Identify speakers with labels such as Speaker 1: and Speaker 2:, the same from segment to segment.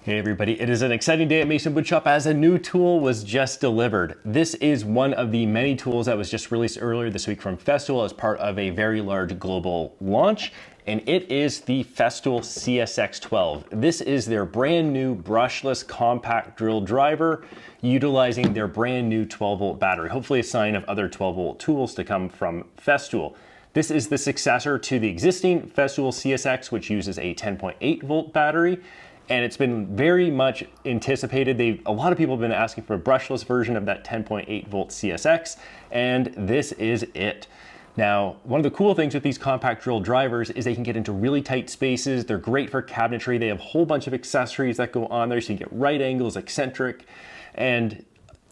Speaker 1: Hey everybody, it is an exciting day at Mason Woodshop as a new tool was just delivered. This is one of the many tools that was just released earlier this week from Festool as part of a very large global launch, and it is the Festool CXS12. This is their brand new brushless compact drill driver utilizing their brand new 12-volt battery. Hopefully a sign of other 12-volt tools to come from Festool. This is the successor to the existing Festool CXS, which uses a 10.8 volt battery. And it's been very much anticipated. A lot of people have been asking for a brushless version of that 10.8 volt CXS, and this is it. Now, one of the cool things with these compact drill drivers is they can get into really tight spaces. They're great for cabinetry. They have a whole bunch of accessories that go on there, so you get right angles, eccentric, and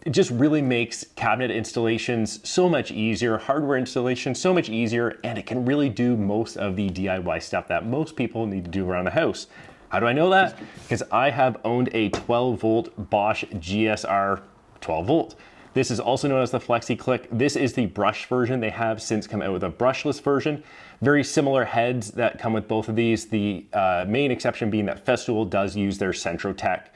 Speaker 1: it just really makes cabinet installations so much easier, hardware installation so much easier, and it can really do most of the DIY stuff that most people need to do around the house. How do I know that? Because I have owned a 12 volt Bosch GSR 12 volt. This is also known as the Flexi Click. This is the brush version. They have since come out with a brushless version. Very similar heads that come with both of these. The main exception being that Festool does use their Centrotech,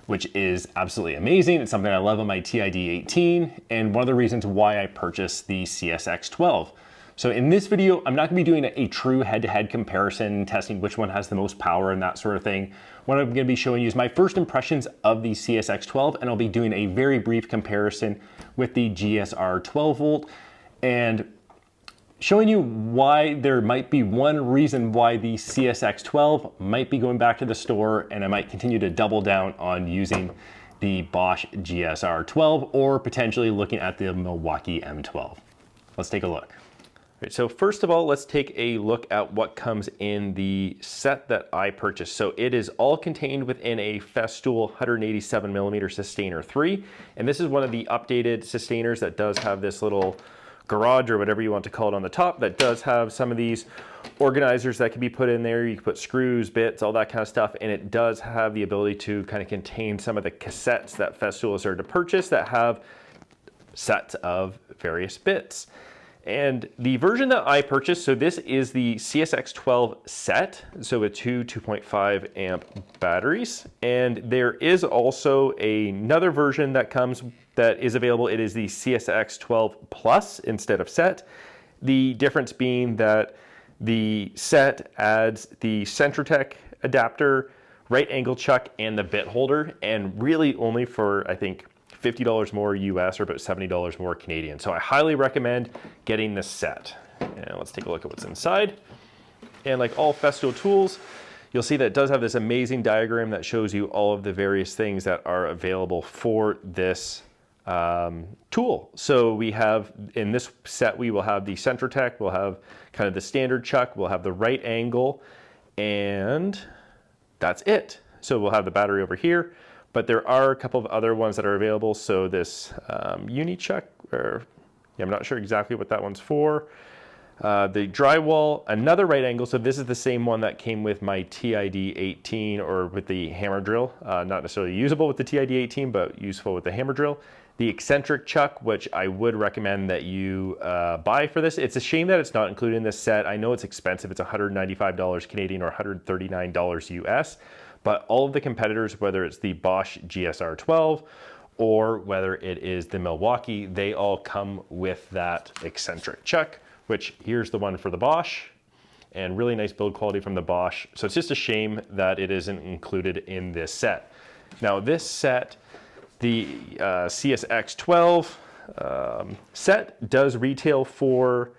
Speaker 1: which is absolutely amazing. It's something I love on my TID18, and one of the reasons why I purchased the CXS12. So in this video, I'm not gonna be doing a true head-to-head comparison, testing which one has the most power and that sort of thing. What I'm gonna be showing you is my first impressions of the CXS12, and I'll be doing a very brief comparison with the GSR 12 volt, and showing you why there might be one reason why the CXS12 might be going back to the store, and I might continue to double down on using the Bosch GSR 12 or potentially looking at the Milwaukee M12. Let's take a look. Right, so first of all, let's take a look at what comes in the set that I purchased. So it is all contained within a Festool 187 millimeter Systainer 3. And this is one of the updated Systainers that does have this little garage or whatever you want to call it on the top that does have some of these organizers that can be put in there. You can put screws, bits, all that kind of stuff. And it does have the ability to kind of contain some of the cassettes that Festool has started to purchase that have sets of various bits. And the version that I purchased, so this is the CXS12 set, so with two 2.5 amp batteries. And there is also another version that is available. It is the CXS12 Plus instead of set. The difference being that the set adds the Centrotech adapter, right angle chuck, and the bit holder, and really only for, I think, $50 more US or about $70 more Canadian. So I highly recommend getting this set. And let's take a look at what's inside. And like all Festool tools, you'll see that it does have this amazing diagram that shows you all of the various things that are available for this tool. So we have, in this set, we will have the Centrotech, we'll have kind of the standard chuck, we'll have the right angle, and that's it. So we'll have the battery over here. But there are a couple of other ones that are available. So this Uni-Chuck, I'm not sure exactly what that one's for. The drywall, another right angle. So this is the same one that came with my TID18 or with the hammer drill. Not necessarily usable with the TID18, but useful with the hammer drill. The eccentric chuck, which I would recommend that you buy for this. It's a shame that it's not included in this set. I know it's expensive. It's $195 Canadian or $139 US. But all of the competitors, whether it's the Bosch GSR12 or whether it is the Milwaukee, they all come with that eccentric chuck, which here's the one for the Bosch, and really nice build quality from the Bosch. So it's just a shame that it isn't included in this set. Now this set, the CXS12 set does retail for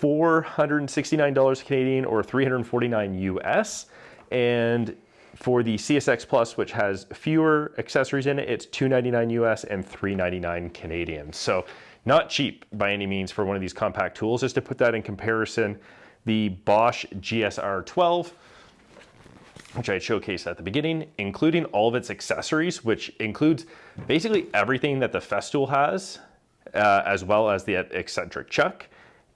Speaker 1: $469 Canadian or $349 US, and for the CXS Plus, which has fewer accessories in it, it's $299 US and $399 Canadian. So not cheap by any means for one of these compact tools. Just to put that in comparison, the Bosch GSR12, which I showcased at the beginning, including all of its accessories, which includes basically everything that the Festool has, as well as the eccentric chuck,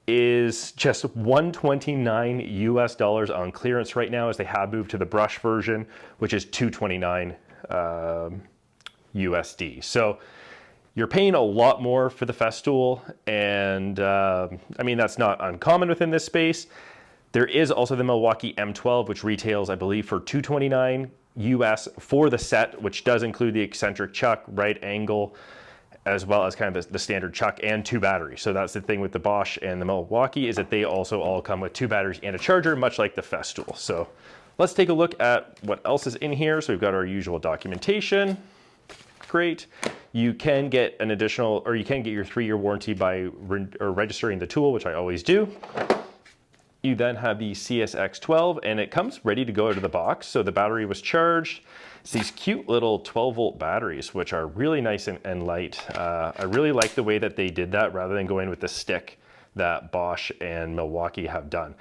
Speaker 1: is just $129 US on clearance right now, as they have moved to the brush version, which is $229 USD. So you're paying a lot more for the Festool, and I mean, that's not uncommon within this space. There is also the Milwaukee M12, which retails, I believe, for $229 US for the set, which does include the eccentric chuck, right angle, as well as kind of the standard chuck and 2 batteries. So that's the thing with the Bosch and the Milwaukee, is that they also all come with 2 batteries and a charger, much like the Festool. So let's take a look at what else is in here. So we've got our usual documentation. Great. You can get an additional, or you can get your 3-year warranty by registering the tool, which I always do. You then have the CSX12, and it comes ready to go out of the box. So the battery was charged. It's these cute little 12-volt batteries, which are really nice and light. I really like the way that they did that rather than going with the stick that Bosch and Milwaukee have done.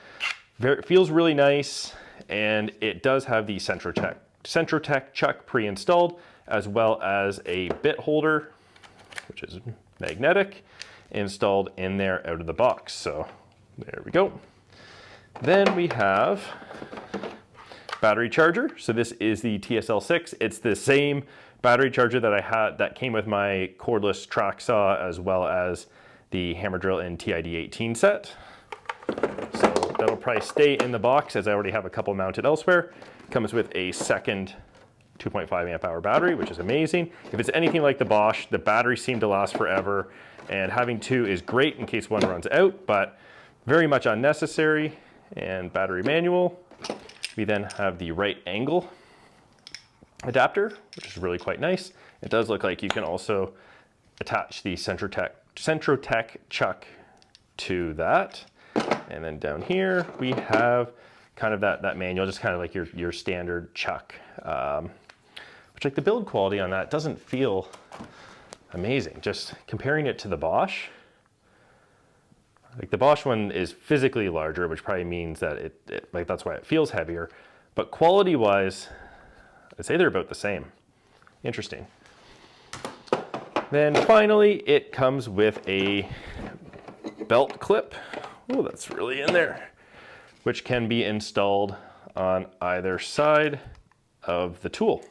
Speaker 1: It feels really nice, and it does have the Centrotech chuck pre-installed, as well as a bit holder, which is magnetic, installed in there out of the box. So there we go. Then we have battery charger. So this is the TSL6. It's the same battery charger that I had that came with my cordless track saw, as well as the hammer drill and TID18 set. So that'll probably stay in the box, as I already have a couple mounted elsewhere. Comes with a second 2.5 amp hour battery, which is amazing. If it's anything like the Bosch, the batteries seem to last forever, and having 2 is great in case one runs out, but very much unnecessary. And battery manual. We then have the right angle adapter, which is really quite nice. It does look like you can also attach the Centrotech chuck to that. And then down here we have kind of that manual, just kind of like your standard chuck, which, like, the build quality on that doesn't feel amazing. Just comparing it to the Bosch, like the Bosch one is physically larger, which probably means that it like that's why it feels heavier. But quality wise, I'd say they're about the same. Interesting. Then finally, it comes with a belt clip. Oh, that's really in there, which can be installed on either side of the tool.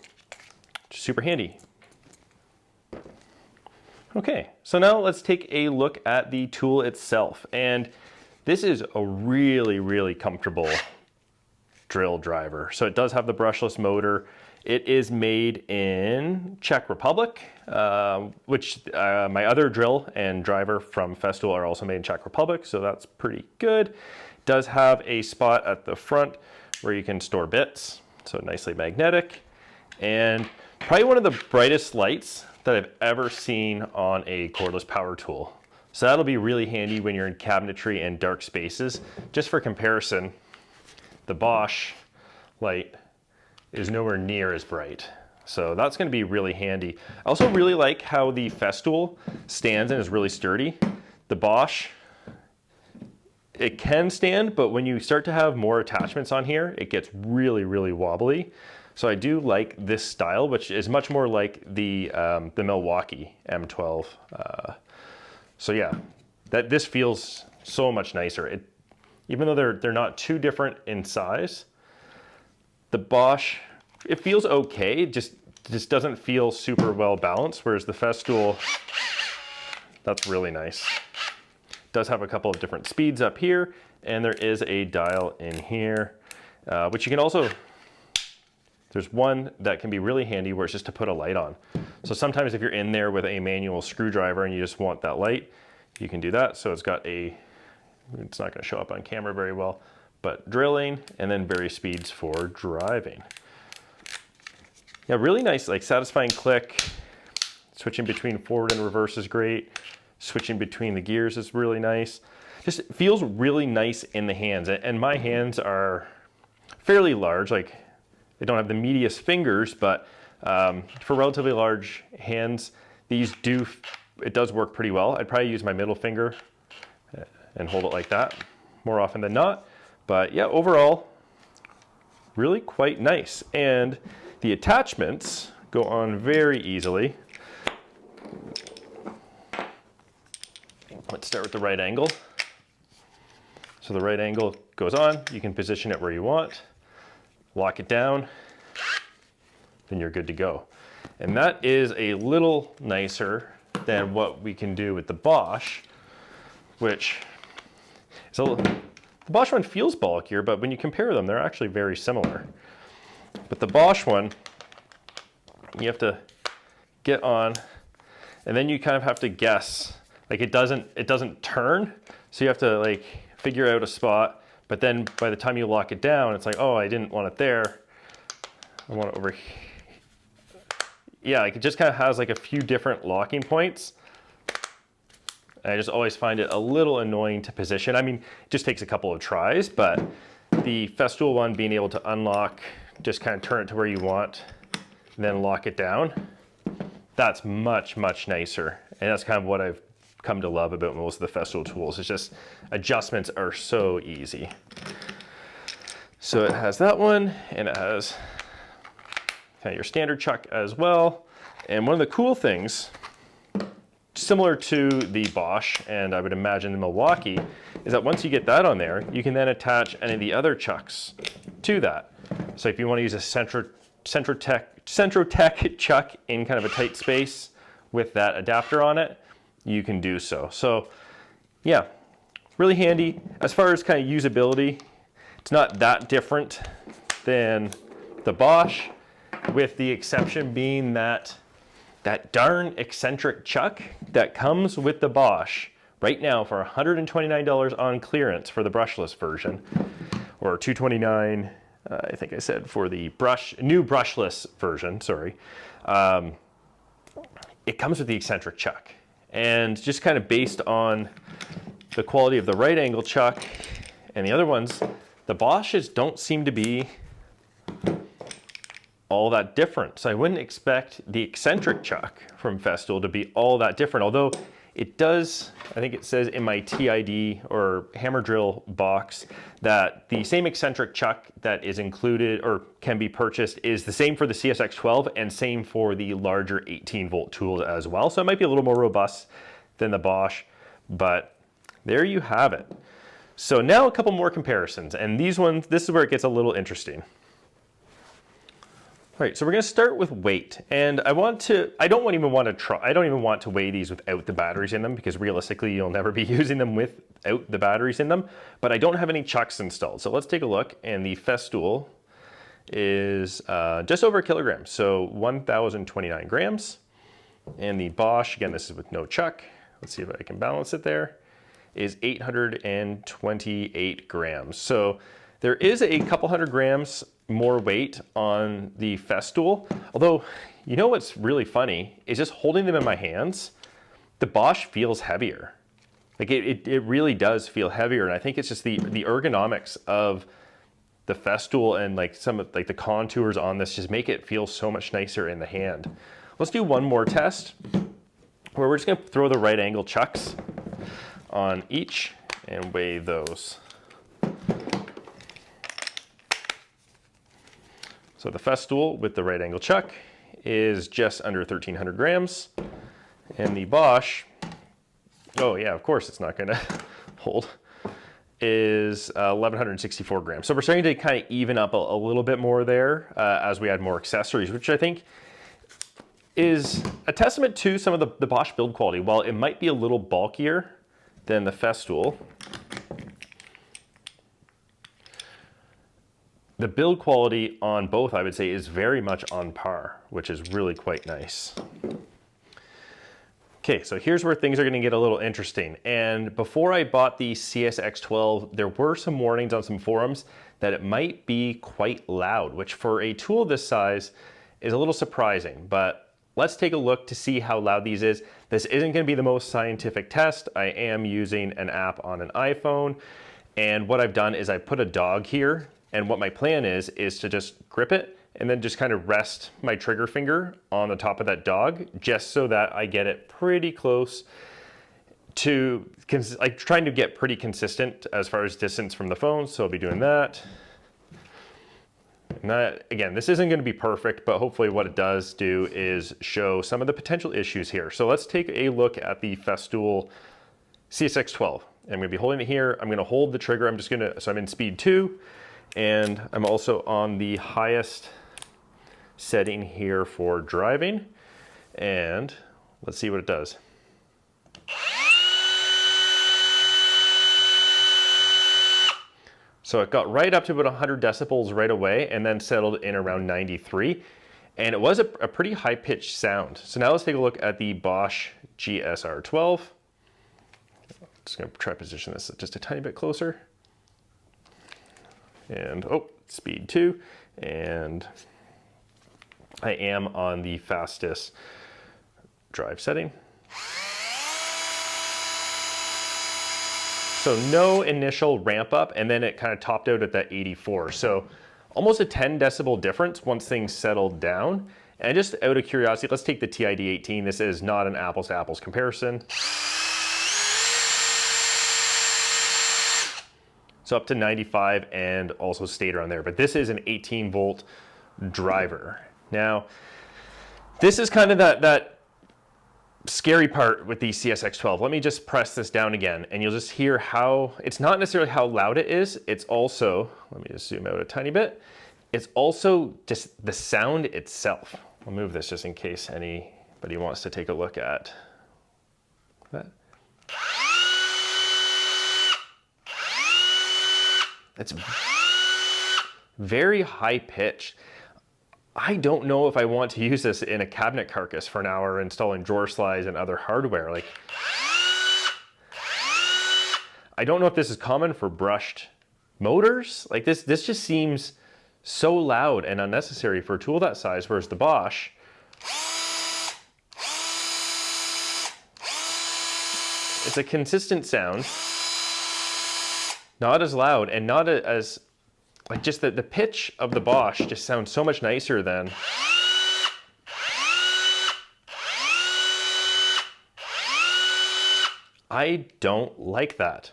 Speaker 1: Super handy. Okay, so now let's take a look at the tool itself. And this is a really, really comfortable drill driver. So it does have the brushless motor. It is made in Czech Republic, which my other drill and driver from Festool are also made in Czech Republic, so that's pretty good. It does have a spot at the front where you can store bits, so nicely magnetic. And probably one of the brightest lights that I've ever seen on a cordless power tool. So that'll be really handy when you're in cabinetry and dark spaces. Just for comparison, the Bosch light is nowhere near as bright. So that's gonna be really handy. I also really like how the Festool stands and is really sturdy. The Bosch, it can stand, but when you start to have more attachments on here, it gets really, really wobbly. So I do like this style, which is much more like the Milwaukee M12. So yeah, this feels so much nicer. Even though they're not too different in size, the Bosch, it feels okay. It just doesn't feel super well balanced. Whereas the Festool, that's really nice. It does have a couple of different speeds up here, and there is a dial in here, which you can also. There's one that can be really handy where it's just to put a light on. So sometimes if you're in there with a manual screwdriver and you just want that light, you can do that. So it's got it's not gonna show up on camera very well, but drilling, and then various speeds for driving. Yeah, really nice, like satisfying click. Switching between forward and reverse is great. Switching between the gears is really nice. Just feels really nice in the hands. And my hands are fairly large, like, they don't have the meatiest fingers, but for relatively large hands, it does work pretty well. I'd probably use my middle finger and hold it like that more often than not. But yeah, overall, really quite nice. And the attachments go on very easily. Let's start with the right angle. So the right angle goes on, you can position it where you want. Lock it down, then you're good to go. And that is a little nicer than what we can do with the Bosch, which is the Bosch one feels bulkier, but when you compare them, they're actually very similar. But the Bosch one, you have to get on, and then you kind of have to guess. Like it doesn't turn, so you have to like figure out a spot, but then by the time you lock it down, it's like, oh, I didn't want it there. I want it over here. Yeah, like it just kind of has like a few different locking points. I just always find it a little annoying to position. I mean, it just takes a couple of tries, but the Festool one, being able to unlock, just kind of turn it to where you want, and then lock it down, that's much, much nicer. And that's kind of what I've come to love about most of the Festool tools. It's just, adjustments are so easy. So it has that one, and it has kind of your standard chuck as well. And one of the cool things, similar to the Bosch, and I would imagine the Milwaukee, is that once you get that on there, you can then attach any of the other chucks to that. So if you want to use a Centrotech chuck in kind of a tight space with that adapter on it, you can do so. So yeah, really handy. As far as kind of usability, it's not that different than the Bosch, with the exception being that darn eccentric chuck that comes with the Bosch right now for $129 on clearance for the brushless version, or $229, I think I said, for the new brushless version, sorry. It comes with the eccentric chuck. And just kind of based on the quality of the right angle chuck and the other ones, the Bosches don't seem to be all that different. So I wouldn't expect the eccentric chuck from Festool to be all that different, although it does, I think it says in my TID or hammer drill box that the same eccentric chuck that is included or can be purchased is the same for the CSX12 and same for the larger 18 volt tools as well. So it might be a little more robust than the Bosch, but there you have it. So now a couple more comparisons, and these ones, this is where it gets a little interesting. All right, so we're going to start with weight, and I don't even want to weigh these without the batteries in them, because realistically you'll never be using them without the batteries in them, but I don't have any chucks installed. So let's take a look, and the Festool is just over a kilogram, so 1,029 grams, and the Bosch, again, this is with no chuck, let's see if I can balance it there, is 828 grams. So there is a couple hundred grams more weight on the Festool, although, you know what's really funny is just holding them in my hands, the Bosch feels heavier. Like it really does feel heavier, and I think it's just the ergonomics of the Festool and like some of like the contours on this just make it feel so much nicer in the hand. Let's do one more test where we're just gonna throw the right angle chucks on each and weigh those. So the Festool with the right angle chuck is just under 1,300 grams, and the Bosch, oh yeah, of course it's not gonna hold, is 1,164 grams. So we're starting to kind of even up a little bit more there as we add more accessories, which I think is a testament to some of the Bosch build quality. While it might be a little bulkier than the Festool, the build quality on both, I would say, is very much on par, which is really quite nice. Okay, so here's where things are gonna get a little interesting. And before I bought the CSX12, there were some warnings on some forums that it might be quite loud, which for a tool this size is a little surprising, but let's take a look to see how loud these is. This isn't gonna be the most scientific test. I am using an app on an iPhone, and what I've done is I put a dog here, and what my plan is to just grip it and then just kind of rest my trigger finger on the top of that dog, just so that I get it pretty close to, like trying to get pretty consistent as far as distance from the phone. So I'll be doing that. And that, again, this isn't gonna be perfect, but hopefully what it does do is show some of the potential issues here. So let's take a look at the Festool CSX12. I'm gonna be holding it here. I'm gonna hold the trigger. So I'm in speed 2. And I'm also on the highest setting here for driving. And let's see what it does. So it got right up to about 100 decibels right away and then settled in around 93. And it was a pretty high pitched sound. So now let's take a look at the Bosch GSR12. Just gonna try to position this just a tiny bit closer. And oh, speed 2. And I am on the fastest drive setting. So no initial ramp up, and then it kind of topped out at that 84. So almost a 10 decibel difference once things settled down. And just out of curiosity, let's take the TID18. This is not an apples to apples comparison. So up to 95 and also stayed around there. But this is an 18 volt driver. Now, this is kind of that scary part with the CSX12. Let me just press this down again and you'll just hear how, it's not necessarily how loud it is, it's also, let me just zoom out a tiny bit, it's also just the sound itself. I'll move this just in case anybody wants to take a look at that. It's very high pitched. I don't know if I want to use this in a cabinet carcass for an hour installing drawer slides and other hardware. Like, I don't know if this is common for brushed motors. Like this just seems so loud and unnecessary for a tool that size, whereas the Bosch, it's a consistent sound, not as loud and not as, like just the pitch of the Bosch just sounds so much nicer than I don't like that.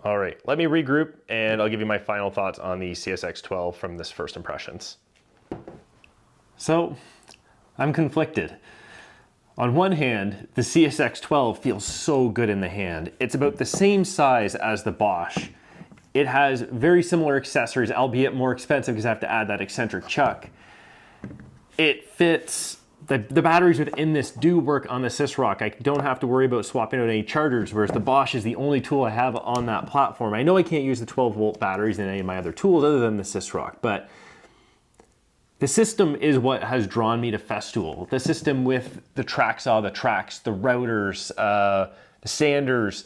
Speaker 1: All right, let me regroup and I'll give you my final thoughts on the CSX12 from this first impressions. So I'm conflicted. On one hand, the CSX12 feels so good in the hand. It's about the same size as the Bosch. It has very similar accessories, albeit more expensive because I have to add that eccentric chuck. It fits, the batteries within this do work on the Sysrock. I don't have to worry about swapping out any chargers, whereas the Bosch is the only tool I have on that platform. I know I can't use the 12 volt batteries in any of my other tools other than the Sysrock, but the system is what has drawn me to Festool. The system with the track saw, the tracks, the routers, the sanders,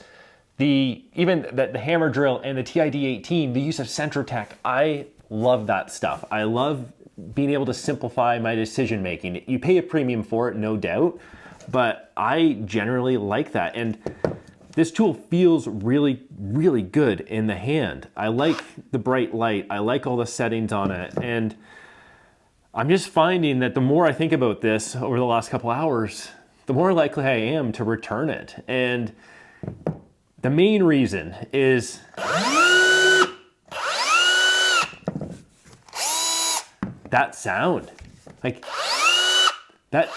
Speaker 1: even the hammer drill and the TID18, the use of Centrotech. I love that stuff. I love being able to simplify my decision making. You pay a premium for it, no doubt, but I generally like that. And this tool feels really, really good in the hand. I like the bright light. I like all the settings on it. And I'm just finding that the more I think about this over the last couple hours, the more likely I am to return it. And the main reason is that sound. Like that,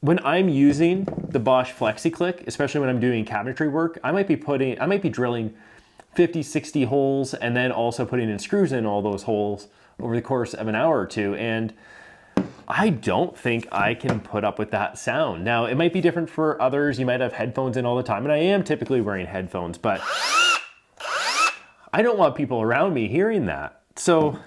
Speaker 1: when I'm using the Bosch FlexiClick, especially when I'm doing cabinetry work, I might be drilling 50, 60 holes and then also putting in screws in all those holes over the course of an hour or two. And I don't think I can put up with that sound. Now, it might be different for others. You might have headphones in all the time, and I am typically wearing headphones, but I don't want people around me hearing that. So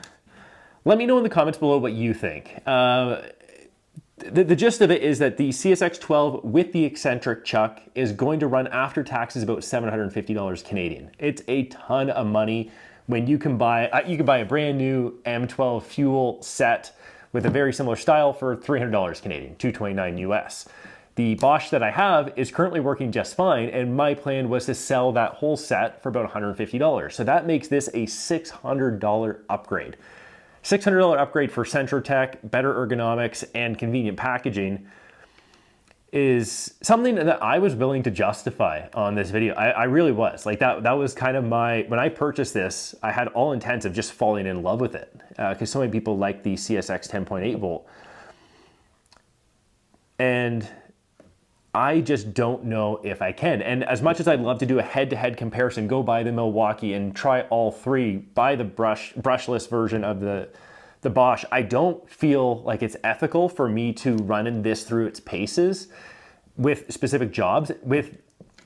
Speaker 1: let me know in the comments below what you think. The gist of it is that the CSX12 with the eccentric chuck is going to run after taxes about $750 Canadian. It's a ton of money when you can buy a brand new M12 Fuel set with a very similar style for $300 Canadian, $229 US. The Bosch that I have is currently working just fine, and my plan was to sell that whole set for about $150. So that makes this a $600 upgrade. $600 upgrade for Centrotech, better ergonomics, and convenient packaging is something that I was willing to justify on this video. I really was. Like that was kind of when I purchased this, I had all intents of just falling in love with it because so many people like the CSX 10.8 volt. And I just don't know if I can. And as much as I'd love to do a head-to-head comparison, go buy the Milwaukee and try all three, buy the brushless version of the Bosch, I don't feel like it's ethical for me to run this through its paces with specific jobs, with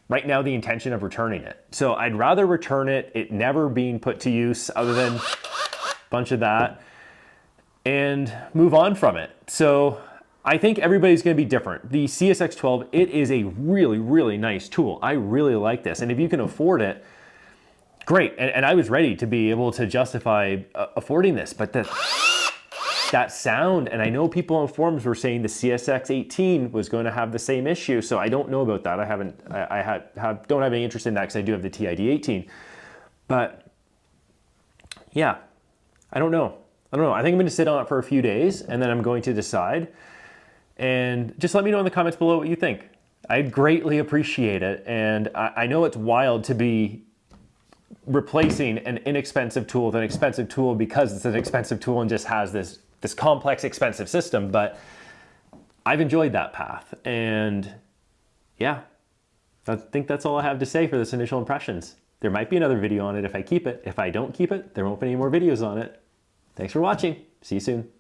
Speaker 1: right now the intention of returning it. So I'd rather return it never being put to use other than a bunch of that, and move on from it. So I think everybody's gonna be different. The CSX12, it is a really, really nice tool. I really like this. And if you can afford it, great. And I was ready to be able to justify affording this, but that sound, and I know people on forums were saying the CSX18 was going to have the same issue, so I don't know about that. I don't have any interest in that because I do have the TID18. But yeah, I don't know. I think I'm going to sit on it for a few days, and then I'm going to decide. And just let me know in the comments below what you think. I'd greatly appreciate it. And I know it's wild to be replacing an inexpensive tool with an expensive tool because it's an expensive tool and just has this complex, expensive system, but I've enjoyed that path. And yeah, I think that's all I have to say for this initial impressions. There might be another video on it if I keep it. If I don't keep it, there won't be any more videos on it. Thanks for watching. See you soon.